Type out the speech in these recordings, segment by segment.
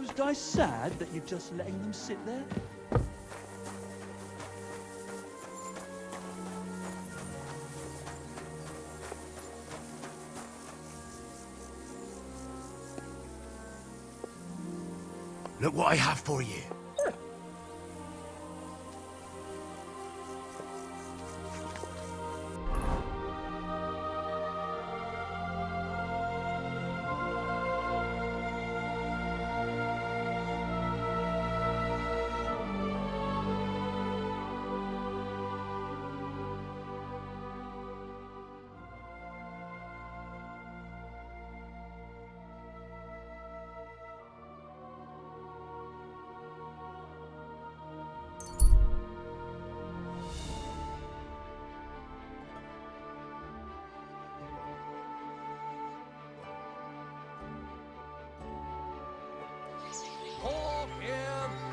those guys sad that you're just letting them sit there? Look what I have for you.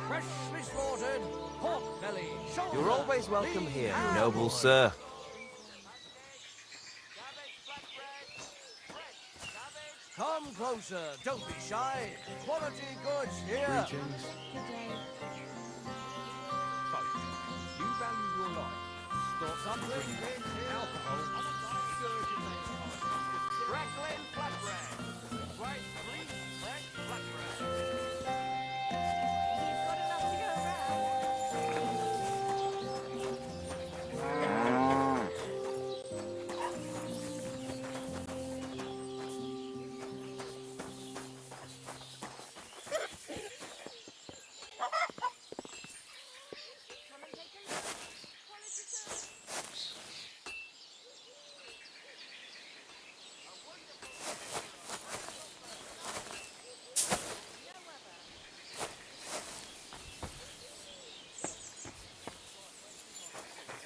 Freshly slaughtered pork belly, shoulder. You're always welcome here, noble sir. Come closer, don't be shy. Quality goods here. Greetings. So, you value your life. Stop something, alcohol, crackling flatbread. Right, three fresh flatbread.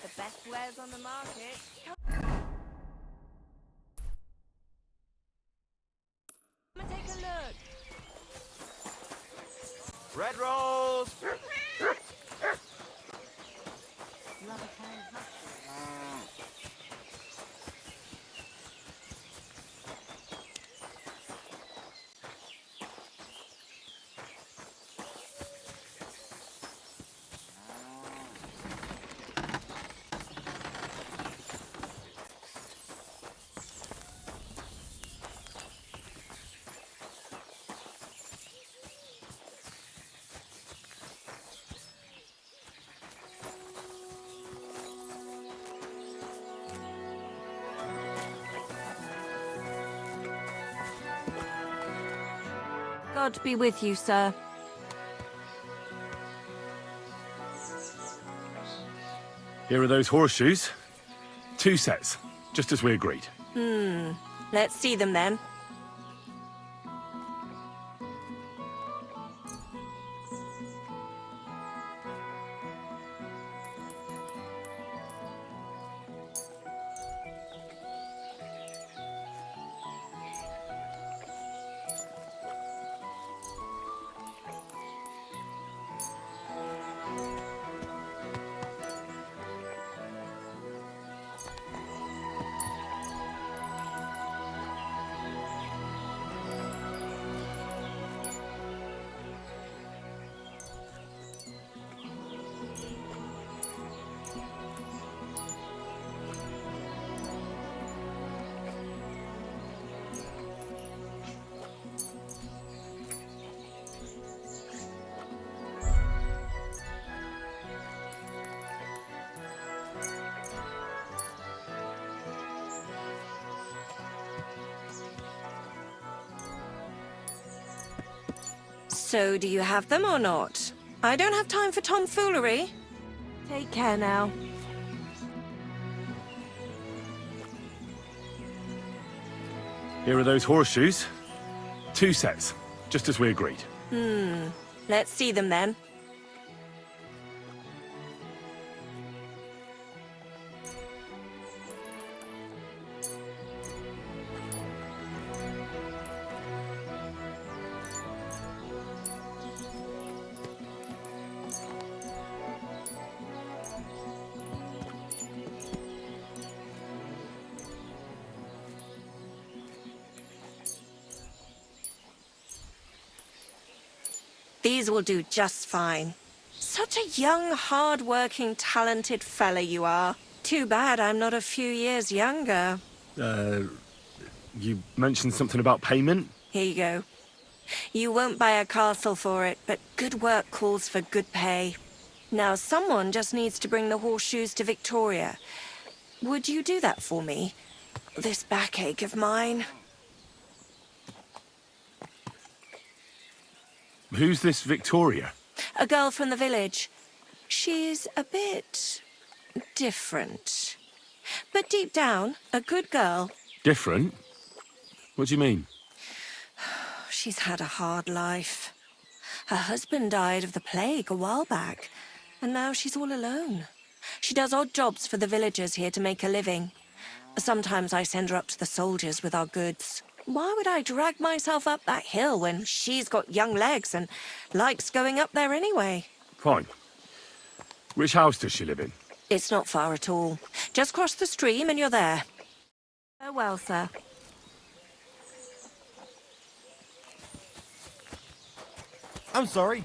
The best wares on the market. Come and take a look. Bread rolls! God be with you, sir. Here are those horseshoes. 2 sets, just as we agreed. Let's see them then. So, do you have them or not? I don't have time for tomfoolery. Take care now. Here are those horseshoes. 2 sets, just as we agreed. Let's see them then. These will do just fine. Such a young, hard-working, talented fella you are. Too bad I'm not a few years younger. You mentioned something about payment? Here you go. You won't buy a castle for it, but good work calls for good pay. Now, someone just needs to bring the horseshoes to Victoria. Would you do that for me? This backache of mine. Who's this Victoria? A girl from the village. She's a bit different. But deep down, a good girl. Different? What do you mean? She's had a hard life. Her husband died of the plague a while back, and now she's all alone. She does odd jobs for the villagers here to make a living. Sometimes I send her up to the soldiers with our goods. Why would I drag myself up that hill when she's got young legs and likes going up there anyway? Fine. Which house does she live in? It's not far at all. Just cross the stream and you're there. Farewell, sir. I'm sorry.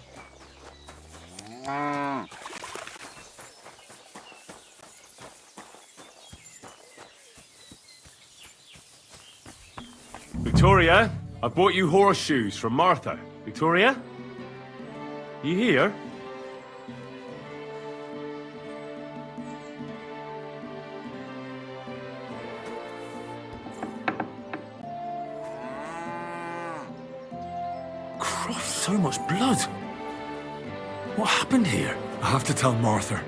Victoria, I bought you horseshoes from Martha. Victoria? You here? Christ, so much blood. What happened here? I have to tell Martha.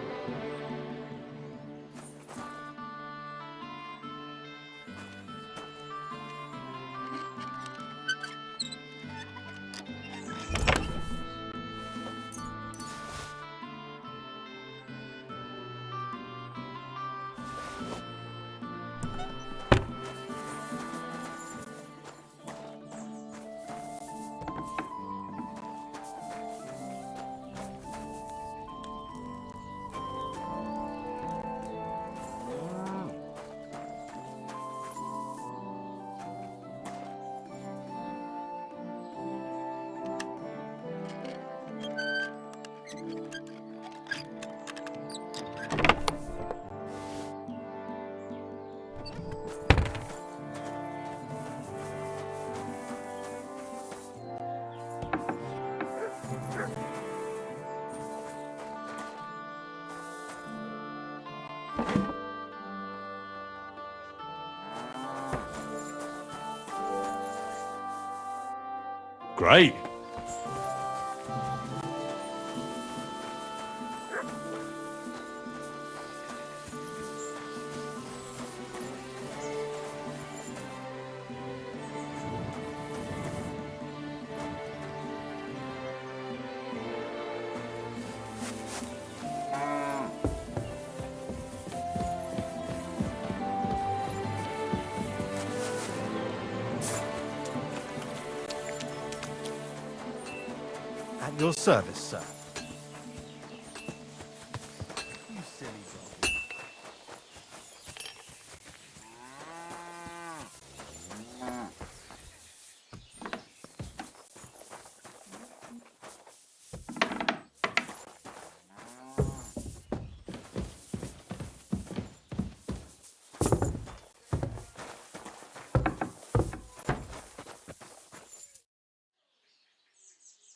Great. At your service, sir. You silly dog.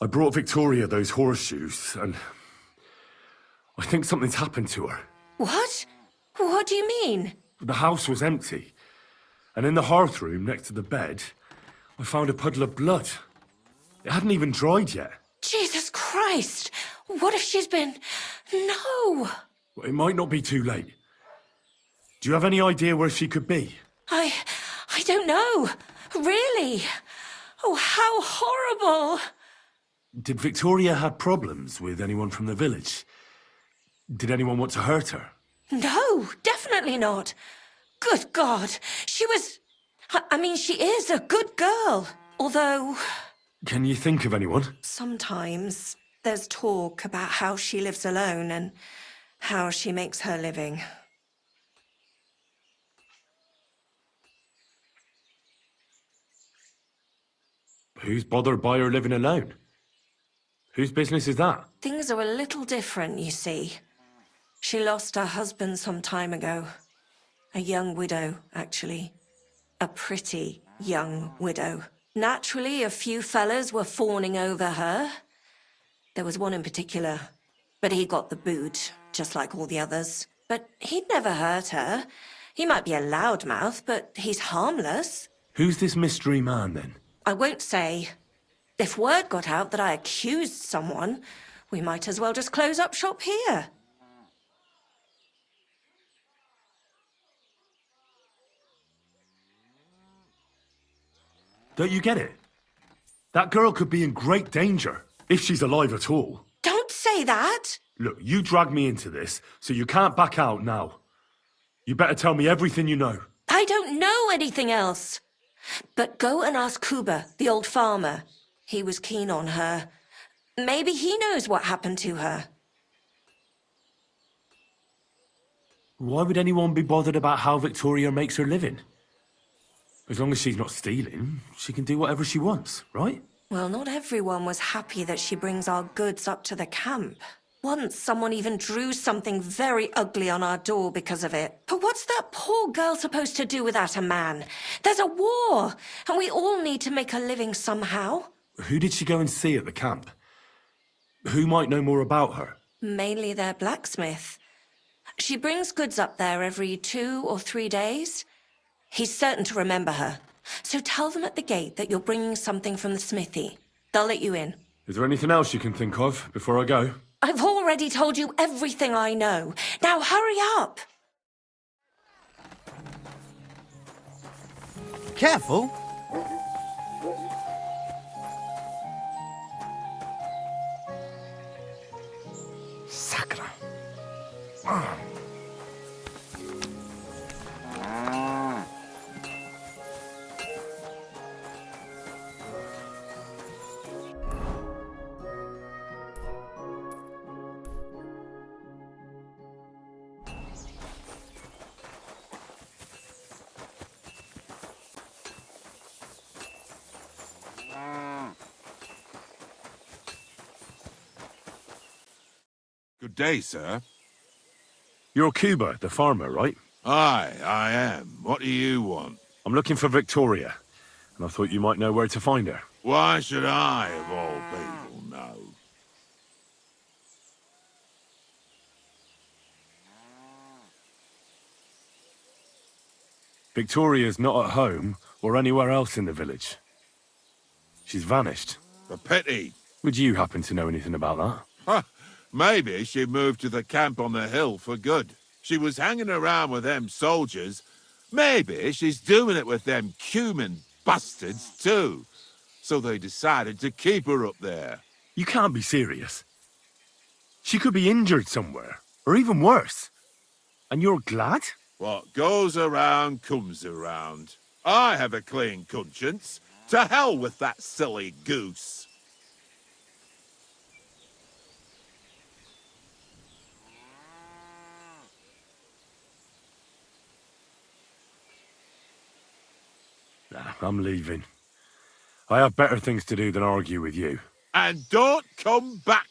I brought Victoria those horseshoes, and I think something's happened to her. What? What do you mean? The house was empty, and in the hearth room next to the bed, I found a puddle of blood. It hadn't even dried yet. Jesus Christ! What if she's been... No! Well, it might not be too late. Do you have any idea where she could be? I don't know. Really? Oh, how horrible! Did Victoria have problems with anyone from the village? Did anyone want to hurt her? No, definitely not. Good God, she was... I mean, she is a good girl. Although... Can you think of anyone? Sometimes there's talk about how she lives alone and how she makes her living. Who's bothered by her living alone? Whose business is that? Things are a little different, you see. She lost her husband some time ago. A young widow, actually. A pretty young widow. Naturally, a few fellas were fawning over her. There was one in particular, but he got the boot, just like all the others. But he'd never hurt her. He might be a loudmouth, but he's harmless. Who's this mystery man, then? I won't say. If word got out that I accused someone, we might as well just close up shop here. Don't you get it? That girl could be in great danger, if she's alive at all. Don't say that! Look, you dragged me into this, so you can't back out now. You better tell me everything you know. I don't know anything else. But go and ask Kuba, the old farmer. He was keen on her. Maybe he knows what happened to her. Why would anyone be bothered about how Victoria makes her living? As long as she's not stealing, she can do whatever she wants, right? Well, not everyone was happy that she brings our goods up to the camp. Once, someone even drew something very ugly on our door because of it. But what's that poor girl supposed to do without a man? There's a war, and we all need to make a living somehow. Who did she go and see at the camp? Who might know more about her? Mainly their blacksmith. She brings goods up there every 2 or 3 days. He's certain to remember her. So tell them at the gate that you're bringing something from the smithy. They'll let you in. Is there anything else you can think of before I go? I've already told you everything I know. Now hurry up! Careful. Sacra. Good day, sir. You're Cuba, the farmer, right? Aye, I am. What do you want? I'm looking for Victoria, and I thought you might know where to find her. Why should I, of all people, know? Victoria's not at home or anywhere else in the village. She's vanished. A pity. Would you happen to know anything about that? Huh. Maybe she moved to the camp on the hill for good. She was hanging around with them soldiers. Maybe she's doing it with them cumin bastards too. So they decided to keep her up there. You can't be serious. She could be injured somewhere, or even worse. And you're glad? What goes around comes around. I have a clean conscience. To hell with that silly goose. Nah, I'm leaving. I have better things to do than argue with you. And don't come back.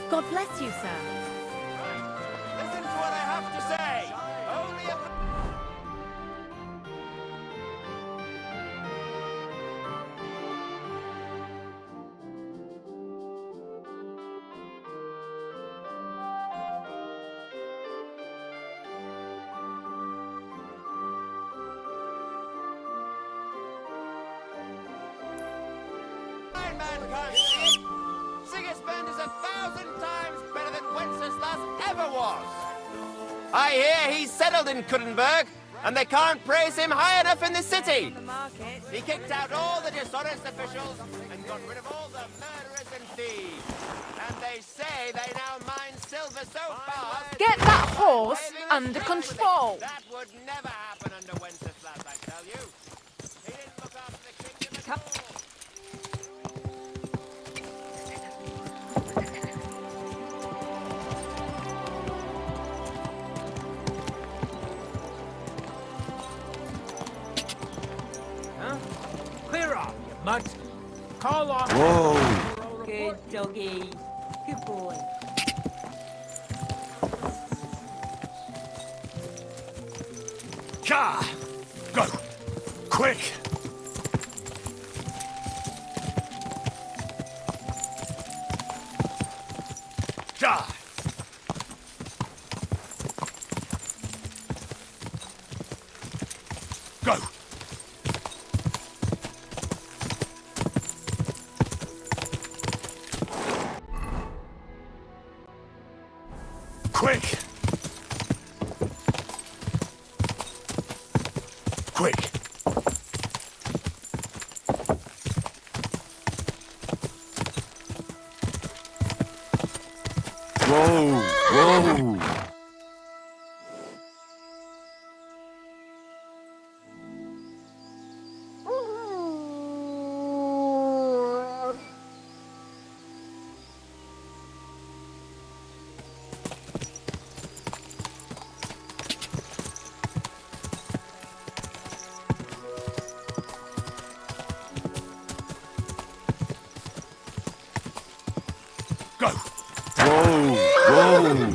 God bless you, sir. Listen to what I have to say. Only a... Iron Man can't see it. Sigismund is 1,000 times better than Wenceslas ever was. I hear he's settled in Kuttenberg, and they can't praise him high enough in the city. He kicked out all the dishonest officials and got rid of all the murderers and thieves. And they say they now mine silver so fast... Get that horse under control. That would never happen under Wenceslas, I tell you. He didn't look after the kingdom at all. Clear off, you mutt. Call off. Whoa. Good doggy. Good boy. Car! Go! Quick! Car! Go! Quick! Quick! Whoa. Whoa. Go! Whoa. Whoa.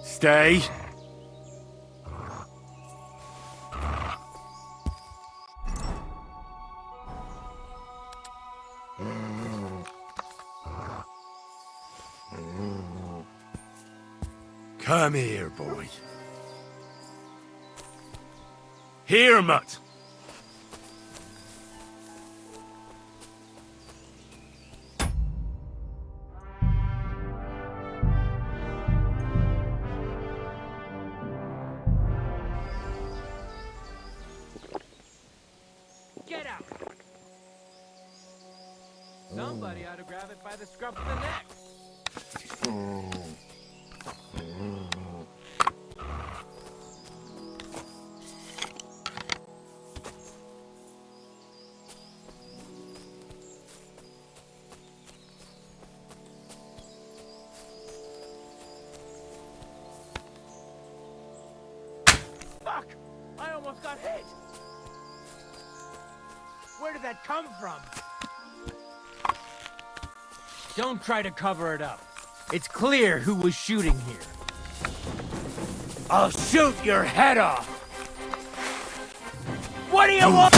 Stay. Come here, boy. Here, mutt. Get out. Somebody ought to grab it by the scruff of the neck. Fuck! I almost got hit! Where did that come from? Don't try to cover it up. It's clear who was shooting here. I'll shoot your head off! What do you want?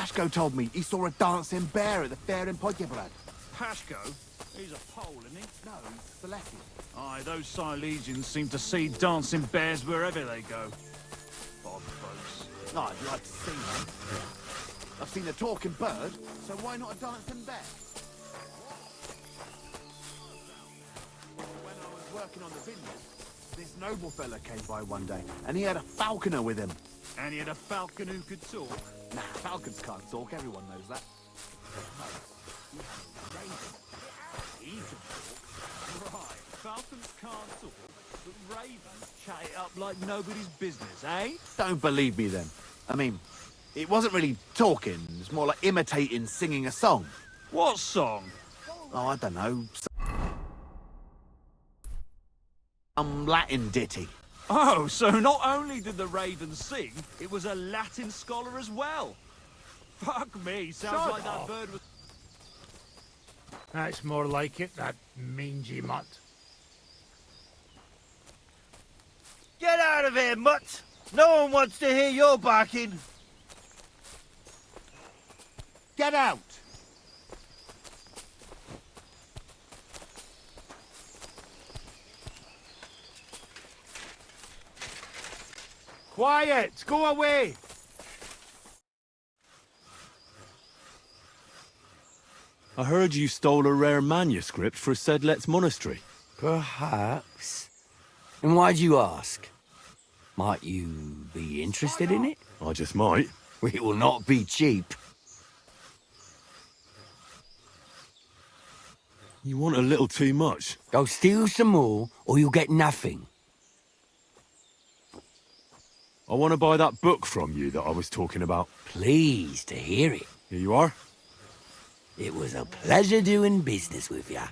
Pashko told me he saw a dancing bear at the fair in Podjebrad. Pashko? He's a Pole, isn't he? No, he's Silesian. Aye, those Silesians seem to see dancing bears wherever they go. Odd folks. No, I'd like to see one. I've seen a talking bird, so why not a dancing bear? When I was working on the vineyard, this noble fella came by one day, and he had a falconer with him. And he had a falcon who could talk. Nah, falcons can't talk, everyone knows that. He can talk. Right, falcons can't talk, but ravens chat it up like nobody's business, eh? Don't believe me then. I mean, it wasn't really talking, it's more like imitating singing a song. What song? Oh, I don't know. Some Latin ditty. Oh, so not only did the raven sing, it was a Latin scholar as well. Fuck me, sounds like that bird was... That's more like it, that mangy mutt. Get out of here, mutt! No one wants to hear your barking. Get out! Quiet! Go away! I heard you stole a rare manuscript for Sedlet's monastery. Perhaps. And why'd you ask? Might you be interested in it? I just might. It will not be cheap. You want a little too much. Go steal some more, or you'll get nothing. I want to buy that book from you that I was talking about. Pleased to hear it. Here you are. It was a pleasure doing business with ya.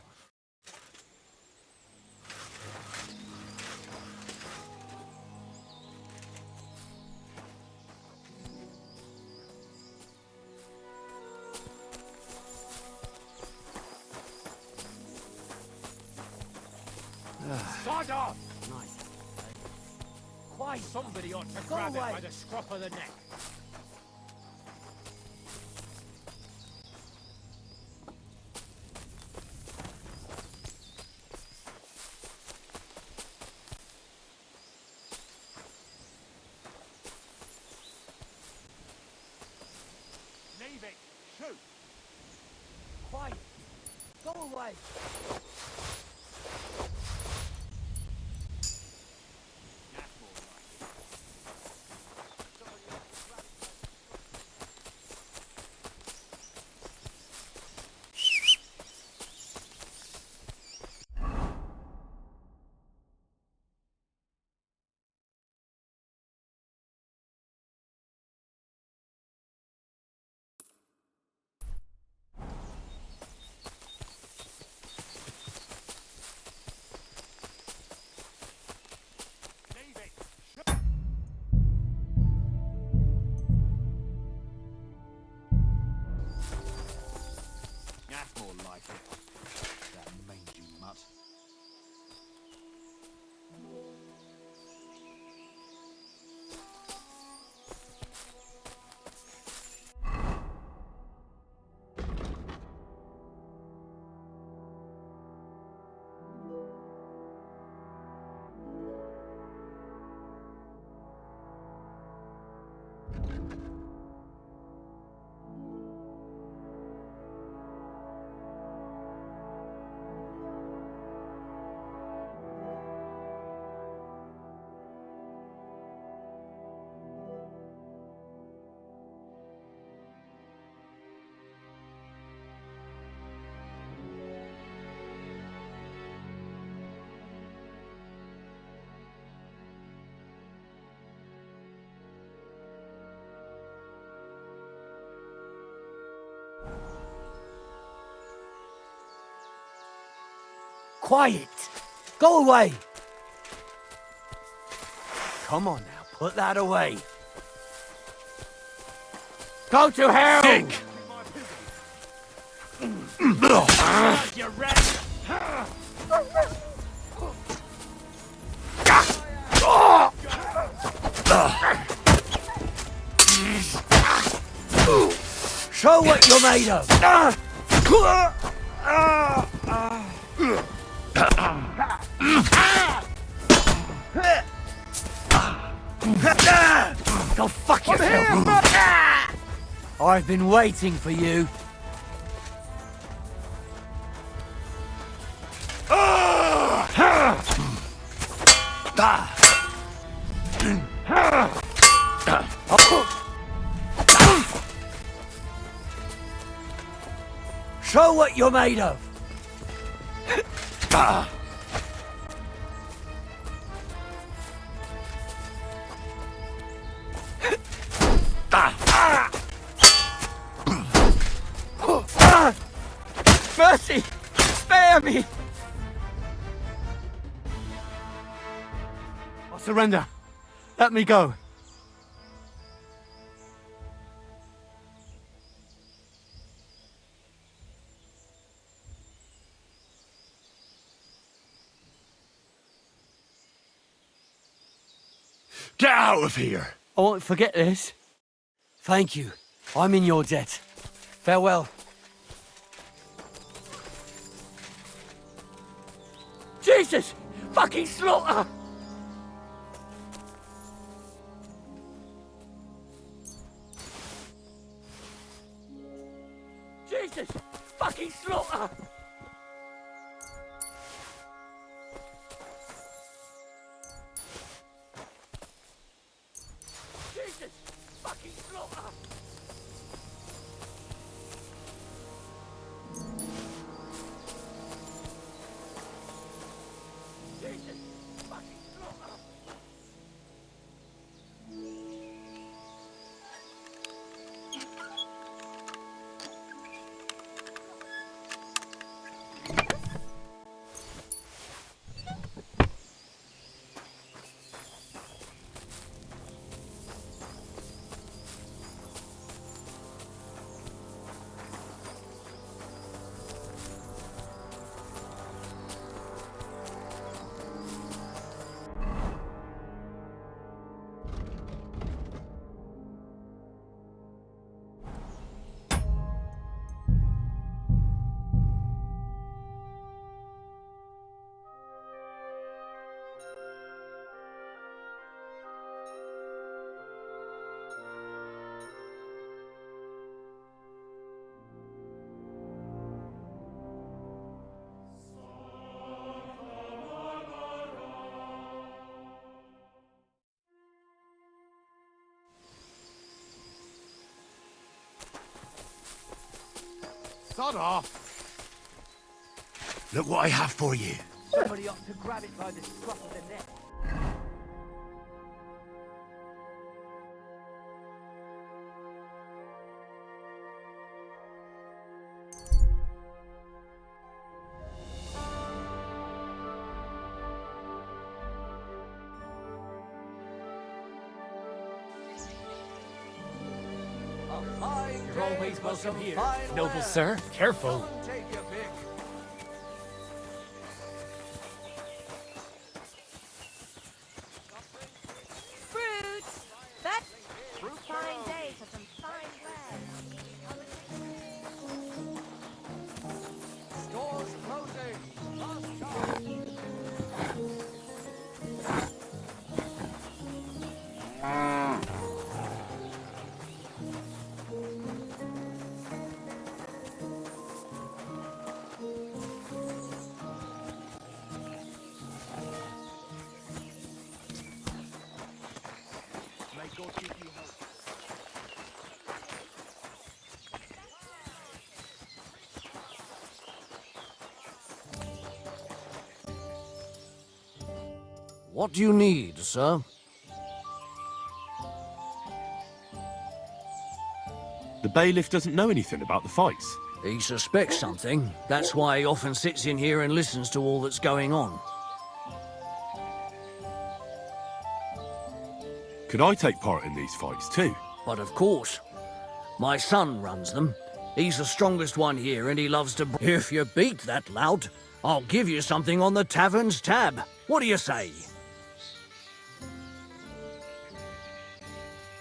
Sod off! Nice. Why somebody ought to grab it by the scruff of the neck. Leave it! Shoot! Quiet! Go away! That's more like it. That mangy mutt. Quiet! Go away! Come on now, put that away. Go to hell! Dick! You rat! Show what you're made of! Go fuck yourself! I've been waiting for you. Show what you're made of! Mercy! Spare me! I surrender. Let me go. Get out of here! I won't forget this. Thank you. I'm in your debt. Farewell. Jesus! Fucking slaughter! Jesus! Fucking slaughter! Jesus! Fucking slaughter! Jesus! Fucking slaughter! Sod off! Look what I have for you. Somebody ought to grab it by the scruff of the neck. You're always welcome here, noble sir. Careful. Fruit! That's fine day for some fine wares. Stores closing. Last chance. May God give you hope. What do you need, sir? The bailiff doesn't know anything about the fights. He suspects something. That's why he often sits in here and listens to all that's going on. Could I take part in these fights too? But of course. My son runs them. He's the strongest one here and he loves to... If you beat that lout, I'll give you something on the tavern's tab. What do you say?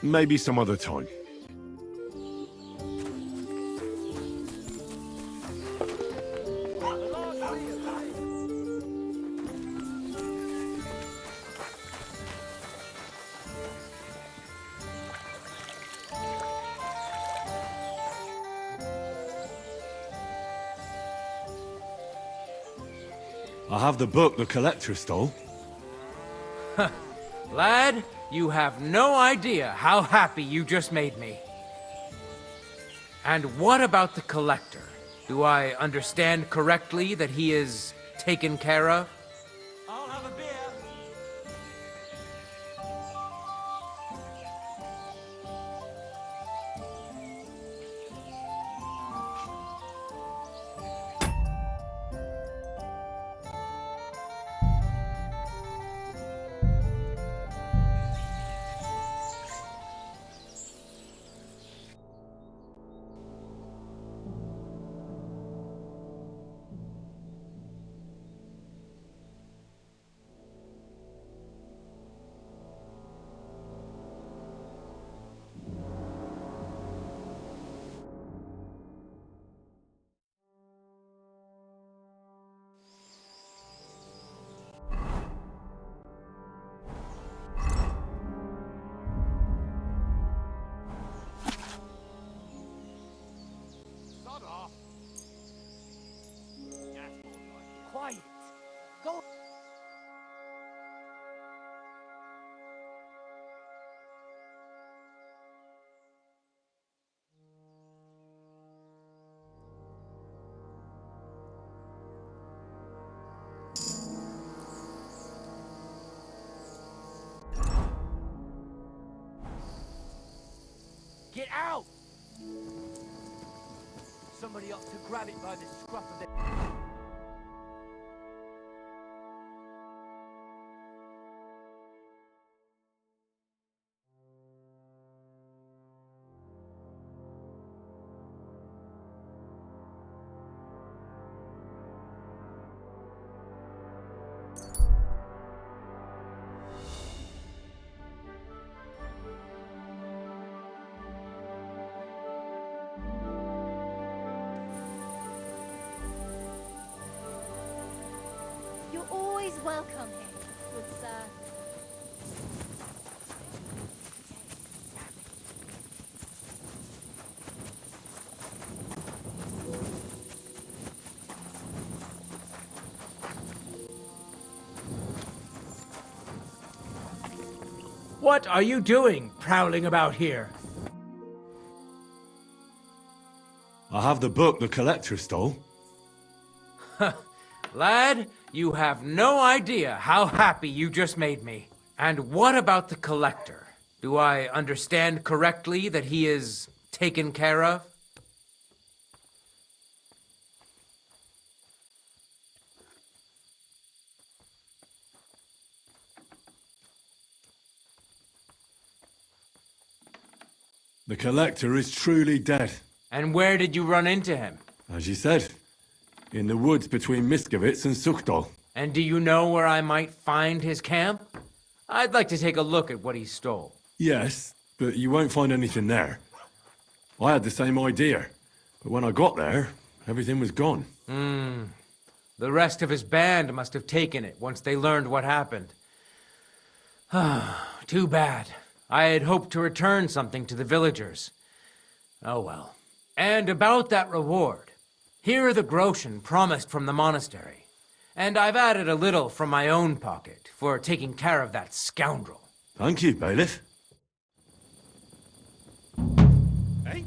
Maybe some other time. I have the book the collector stole. Lad, you have no idea how happy you just made me. And what about the collector? Do I understand correctly that he is taken care of? I'll have a beer. Sod off. That's more like it. Quiet. Go. Get out! Somebody ought to grab it by the scruff of it. You're always welcome here, good sir. What are you doing, prowling about here? I have the book the collector stole. Lad, you have no idea how happy you just made me. And what about the collector? Do I understand correctly that he is taken care of? The collector is truly dead. And where did you run into him? As you said, in the woods between Miskovitz and Sukdal. And do you know where I might find his camp? I'd like to take a look at what he stole. Yes, but you won't find anything there. I had the same idea, but when I got there, everything was gone. The rest of his band must have taken it once they learned what happened. Too bad. I had hoped to return something to the villagers. Oh well. And about that reward. Here are the groschen promised from the monastery. And I've added a little from my own pocket for taking care of that scoundrel. Thank you, bailiff. Hey?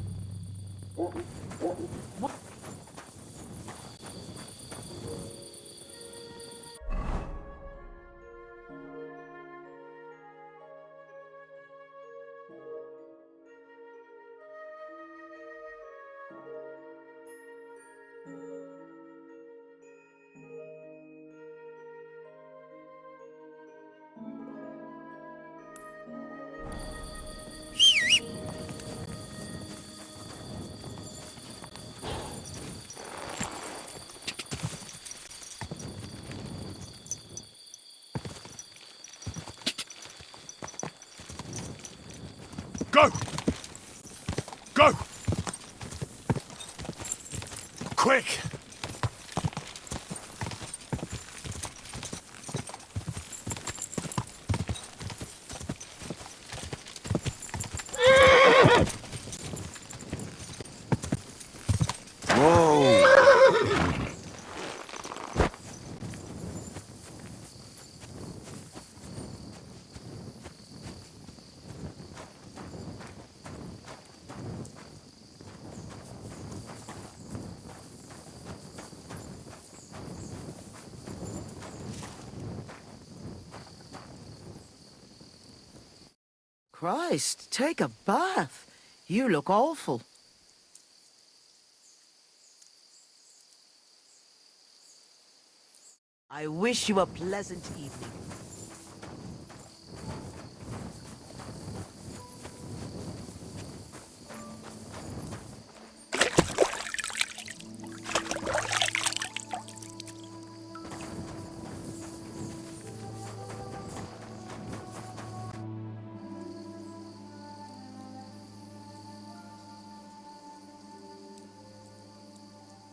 Go! Go! Quick! Whoa! Christ, take a bath. You look awful. I wish you a pleasant evening.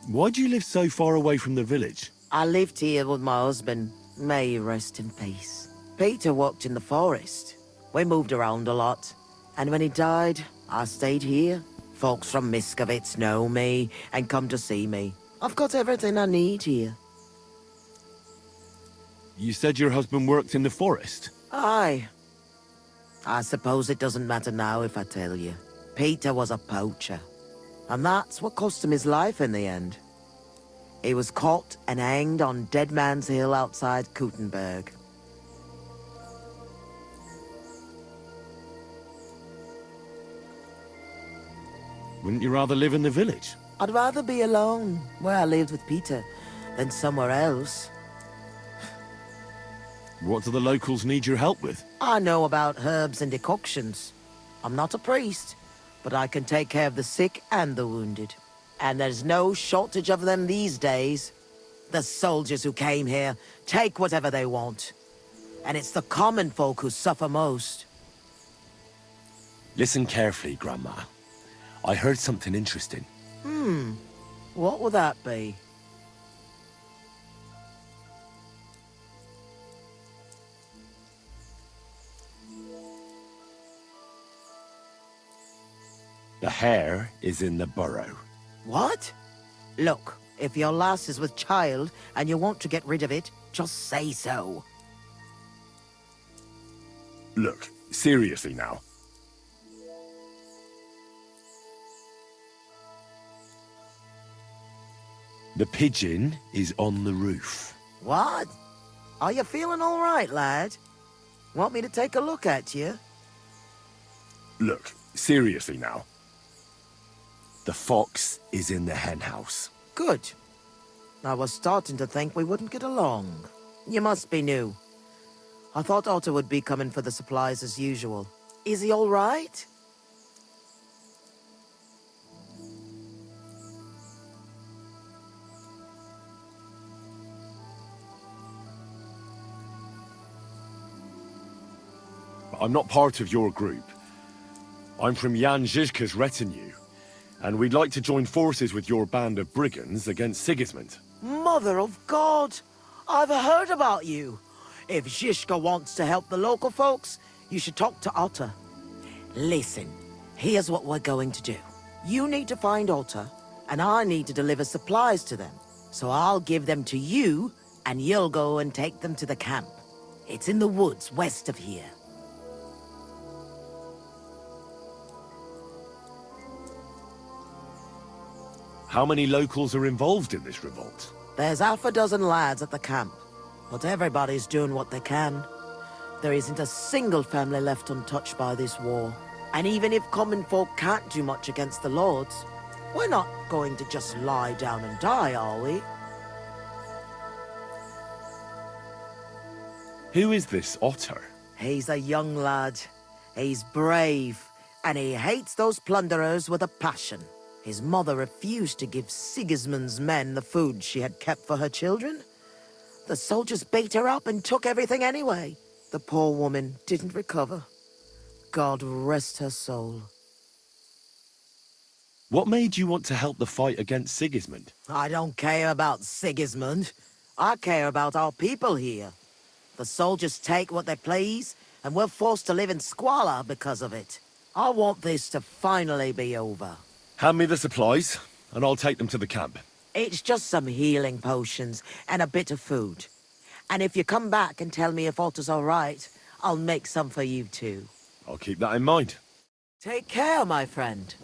Why do you live so far away from the village? I lived here with my husband. May he rest in peace. Peter worked in the forest. We moved around a lot. And when he died, I stayed here. Folks from Miskovitz know me and come to see me. I've got everything I need here. You said your husband worked in the forest? Aye. I suppose it doesn't matter now if I tell you. Peter was a poacher. And that's what cost him his life in the end. He was caught and hanged on Dead Man's Hill outside Kuttenberg. Wouldn't you rather live in the village? I'd rather be alone, where I lived with Peter, than somewhere else. What do the locals need your help with? I know about herbs and decoctions. I'm not a priest, but I can take care of the sick and the wounded. And there's no shortage of them these days. The soldiers who came here take whatever they want. And it's the common folk who suffer most. Listen carefully, Grandma. I heard something interesting. What would that be? The hare is in the burrow. What? Look, if your lass is with child and you want to get rid of it, just say so. Look, seriously now. The pigeon is on the roof. What? Are you feeling all right, lad? Want me to take a look at you? Look, seriously now. The fox is in the henhouse. Good. I was starting to think we wouldn't get along. You must be new. I thought Otto would be coming for the supplies as usual. Is he all right? I'm not part of your group. I'm from Jan Žižka's retinue, and we'd like to join forces with your band of brigands against Sigismund. Mother of God! I've heard about you. If Žižka wants to help the local folks, you should talk to Otto. Listen, here's what we're going to do. You need to find Otto, and I need to deliver supplies to them. So I'll give them to you, and you'll go and take them to the camp. It's in the woods west of here. How many locals are involved in this revolt? There's half a dozen lads at the camp, but everybody's doing what they can. There isn't a single family left untouched by this war. And even if common folk can't do much against the lords, we're not going to just lie down and die, are we? Who is this Otter? He's a young lad. He's brave, and he hates those plunderers with a passion. His mother refused to give Sigismund's men the food she had kept for her children. The soldiers beat her up and took everything anyway. The poor woman didn't recover. God rest her soul. What made you want to help the fight against Sigismund? I don't care about Sigismund. I care about our people here. The soldiers take what they please, and we're forced to live in squalor because of it. I want this to finally be over. Hand me the supplies, and I'll take them to the camp. It's just some healing potions and a bit of food. And if you come back and tell me if Otto's all right, I'll make some for you too. I'll keep that in mind. Take care, my friend.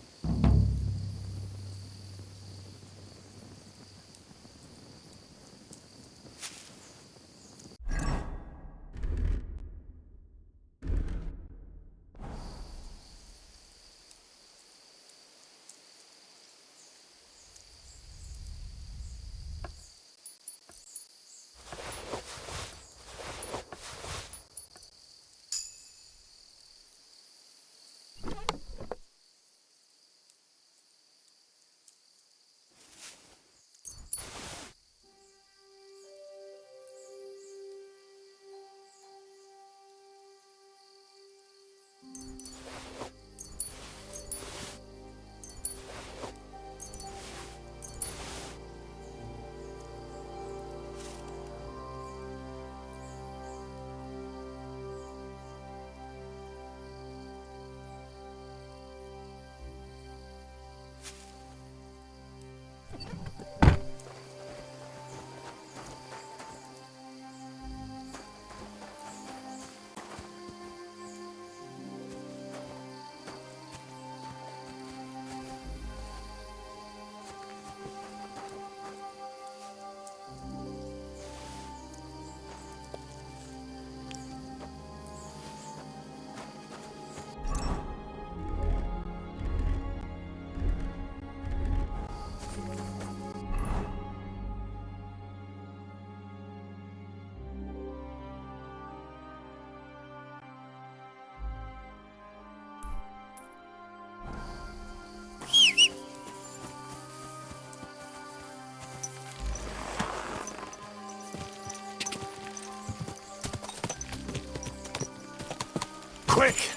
Quick!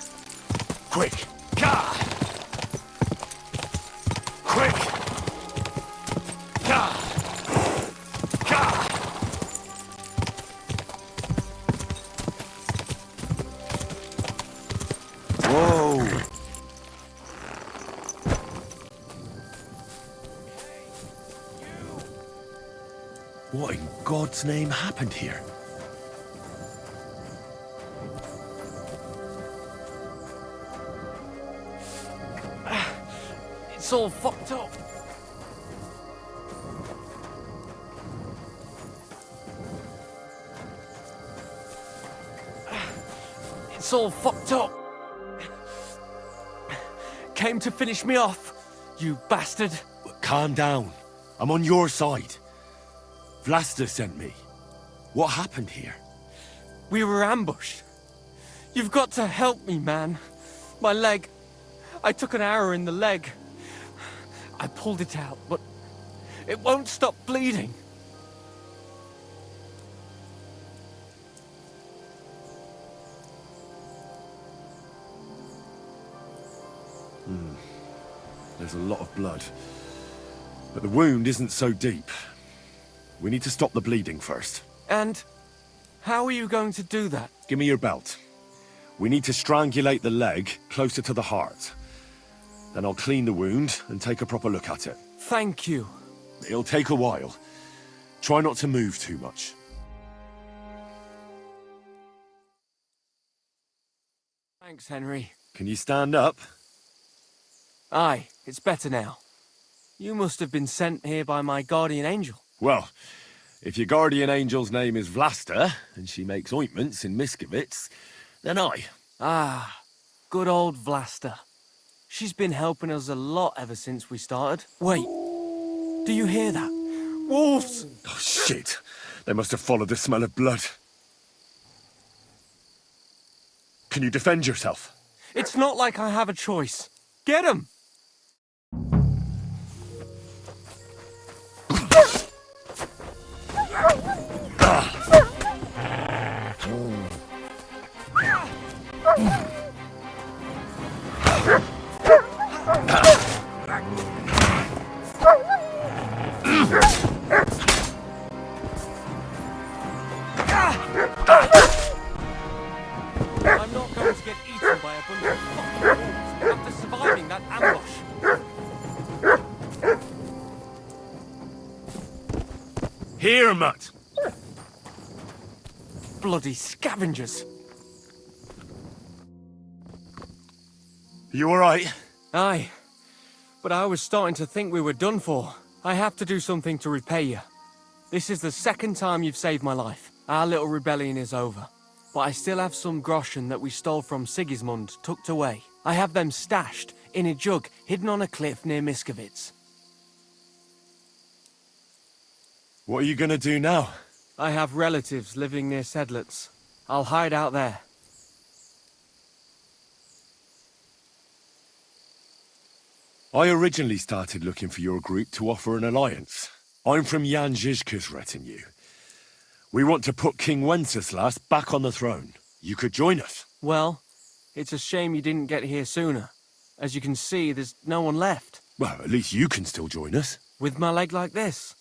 Quick! Gah! Quick! Gah! Gah! Whoa! What in God's name happened here? It's all fucked up. It's all fucked up. Came to finish me off, you bastard. Calm down. I'm on your side. Vlasta sent me. What happened here? We were ambushed. You've got to help me, man. My leg. I took an arrow in the leg. I pulled it out, but it won't stop bleeding. There's a lot of blood. But the wound isn't so deep. We need to stop the bleeding first. And how are you going to do that? Give me your belt. We need to strangulate the leg closer to the heart. Then I'll clean the wound and take a proper look at it. Thank you. It'll take a while. Try not to move too much. Thanks, Henry. Can you stand up? Aye, it's better now. You must have been sent here by my guardian angel. Well, if your guardian angel's name is Vlasta, and she makes ointments in Miskovitz, then I. Ah, good old Vlasta. She's been helping us a lot ever since we started. Wait, do you hear that? Wolves! Oh, shit. They must have followed the smell of blood. Can you defend yourself? It's not like I have a choice. Get 'em! I'm not going to get eaten by a bunch of fucking wolves after surviving that ambush. Here, Mutt! Bloody scavengers. You alright? Aye, but I was starting to think we were done for. I have to do something to repay you. This is the second time you've saved my life. Our little rebellion is over. But I still have some groschen that we stole from Sigismund tucked away. I have them stashed in a jug hidden on a cliff near Miskovitz. What are you gonna do now? I have relatives living near Sedlitz. I'll hide out there. I originally started looking for your group to offer an alliance. I'm from Jan Žižka's retinue. We want to put King Wenceslas back on the throne. You could join us. Well, it's a shame you didn't get here sooner. As you can see, there's no one left. Well, at least you can still join us. With my leg like this.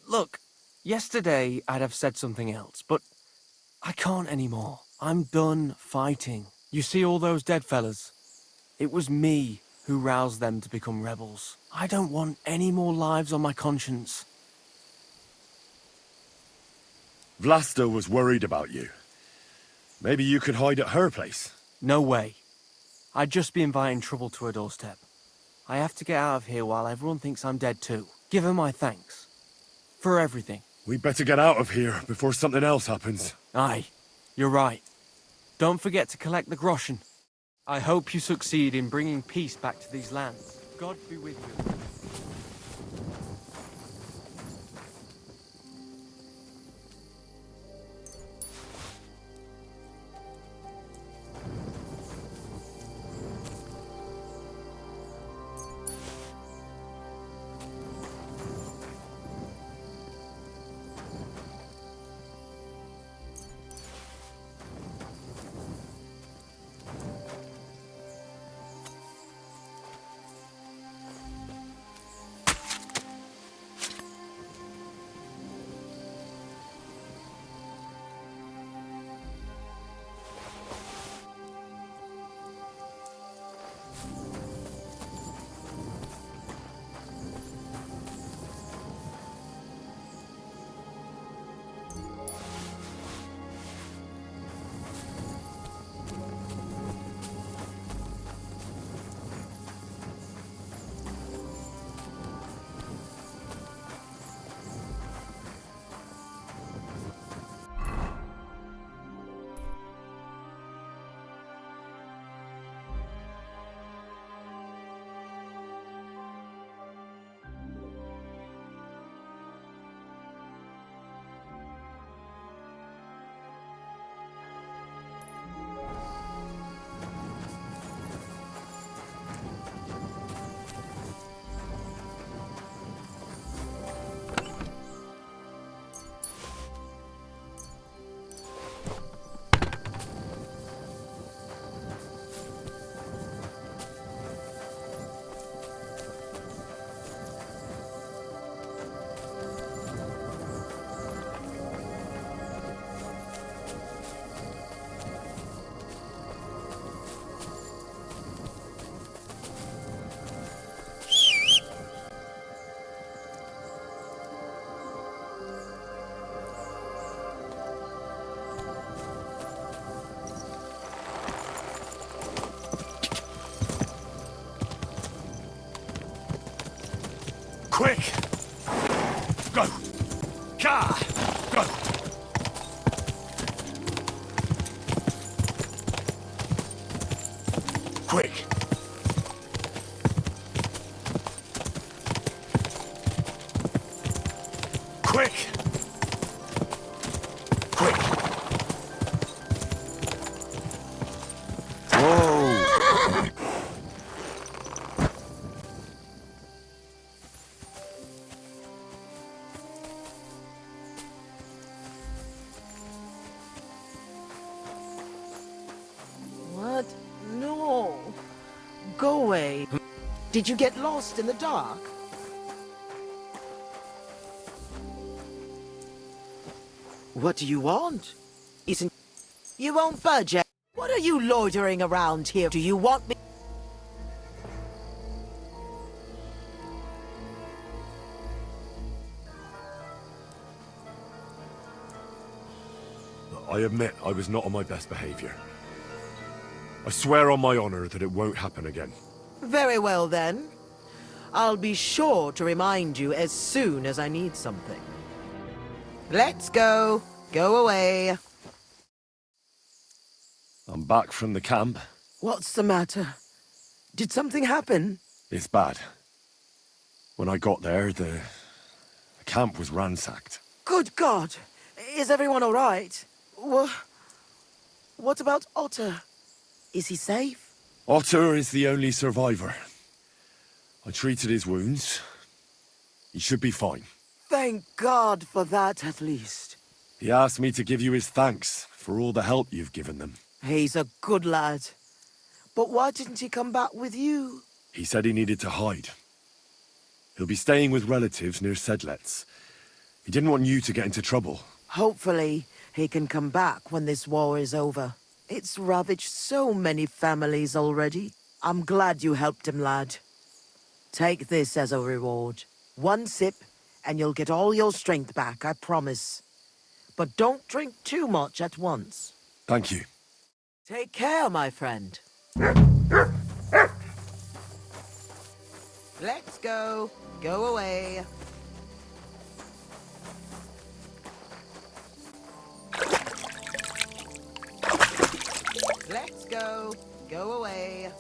Look, yesterday I'd have said something else, but I can't anymore. I'm done fighting. You see all those dead fellas? It was me who roused them to become rebels. I don't want any more lives on my conscience. Vlasta was worried about you. Maybe you could hide at her place. No way. I'd just be inviting trouble to her doorstep. I have to get out of here while everyone thinks I'm dead too. Give her my thanks. For everything. We'd better get out of here before something else happens. Aye, you're right. Don't forget to collect the groschen. I hope you succeed in bringing peace back to these lands. God be with you. Quick! Go! Ka! Go! Quick! Quick! Quick! Whoa! What? No. Go away. Did you get lost in the dark? What do you want? Isn't... You won't budge, eh? What are you loitering around here? Do you want me... I admit I was not on my best behavior. I swear on my honor that it won't happen again. Very well, then. I'll be sure to remind you as soon as I need something. Let's go. Go away. I'm back from the camp. What's the matter? Did something happen? It's bad. When I got there, the camp was ransacked. Good God! Is everyone all right? What about Otter? Is he safe? Otter is the only survivor. I treated his wounds. He should be fine. Thank God for that, at least. He asked me to give you his thanks for all the help you've given them. He's a good lad. But why didn't he come back with you? He said he needed to hide. He'll be staying with relatives near Sedlets. He didn't want you to get into trouble. Hopefully, he can come back when this war is over. It's ravaged so many families already. I'm glad you helped him, lad. Take this as a reward. 1 sip, and you'll get all your strength back, I promise. But don't drink too much at once. Thank you. Take care, my friend. Let's go. Go away. Let's go. Go away.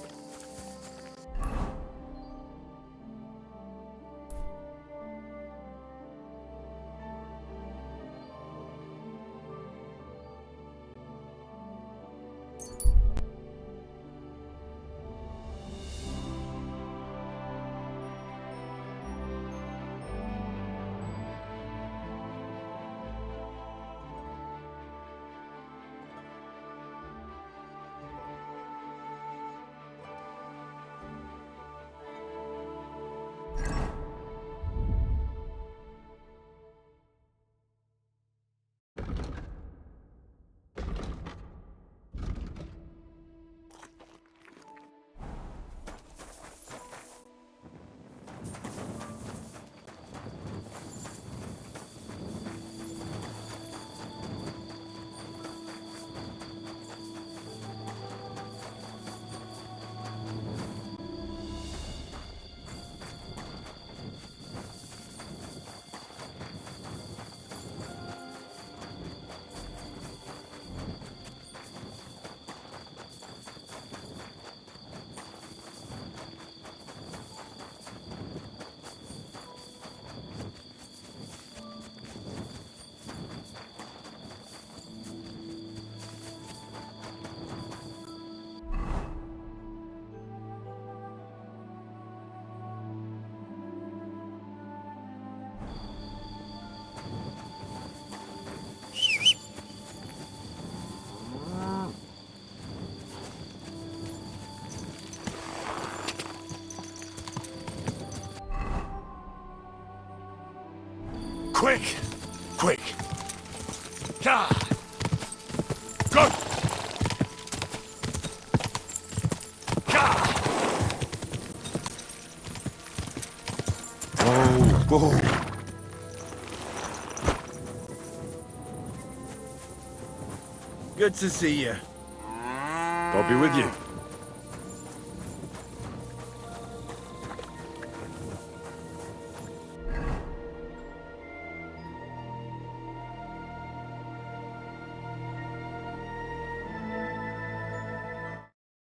Quick! Quick! Ka! Go! Ka! Whoa! Good to see you. I'll be with you.